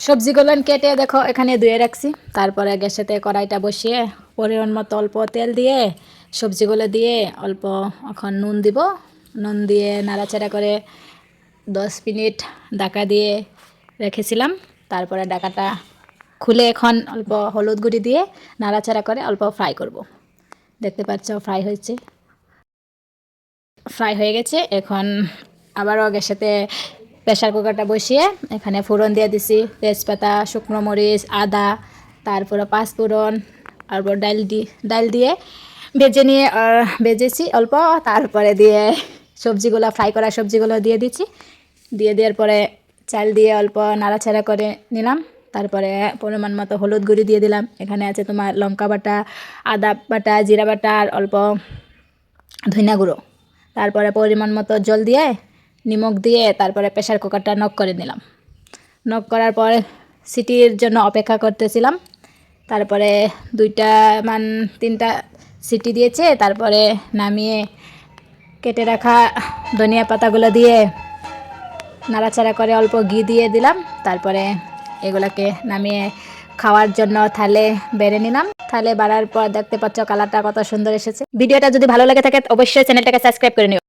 সবজিগুলো কেটে দেখো এখানে ধুয়ে রাখছি। তারপরে গ্যাসেতে কড়াইটা বসিয়ে পরিমাণ মতো অল্প তেল দিয়ে সবজিগুলো দিয়ে অল্প এখন নুন দিব। নুন দিয়ে নাড়াচাড়া করে 10 মিনিট ঢাকা দিয়ে রেখেছিলাম। তারপরে ঢাকাটা খুলে এখন অল্প হলুদ গুঁড়ি দিয়ে নাড়াচাড়া করে অল্প ফ্রাই করব। দেখতে পাচ্ছ ফ্রাই হয়েছে, ফ্রাই হয়ে গেছে। এখন আবারও গ্যাসেতে প্রেসার কুকারটা বসিয়ে এখানে ফোড়ন দিয়ে দিছি, তেজপাতা, শুকনো মরিচ, আদা, তারপরে পাঁচফোড়ন, তারপর ডাল দিয়ে ভেজেছি অল্প। তারপরে দিয়ে সবজিগুলো ফ্রাই করা সবজিগুলো দিয়ে দিচ্ছি। দিয়ে দেওয়ার পরে চাল দিয়ে অল্প নাড়াচাড়া করে নিলাম। তারপরে পরিমাণ মতো হলুদ গুঁড়ি দিয়ে দিলাম। এখানে আছে তোমার লঙ্কা বাটা, আদা বাটা, জিরা বাটা আর অল্প ধনিয়া গুঁড়ো। তারপরে পরিমাণ মতো জল দিয়ে নিমখ দিয়ে তারপরে প্রেসার কুকারটা নক করে নিলাম। নক করার পর সিটির জন্য অপেক্ষা করতেছিলাম। তারপরে 3টা সিটি দিয়েছে। তারপরে নামিয়ে কেটে রাখা ধনিয়া পাতাগুলো দিয়ে নাড়াচাড়া করে অল্প ঘি দিয়ে দিলাম। তারপরে এগুলাকে নামিয়ে খাওয়ার জন্য থালে বেড়ে নিলাম। থালে বাড়ার পর দেখতে পাচ্ছ কালারটা কত সুন্দর এসেছে। ভিডিওটা যদি ভালো লেগে থাকে অবশ্যই চ্যানেলটাকে সাবস্ক্রাইব করে নিও।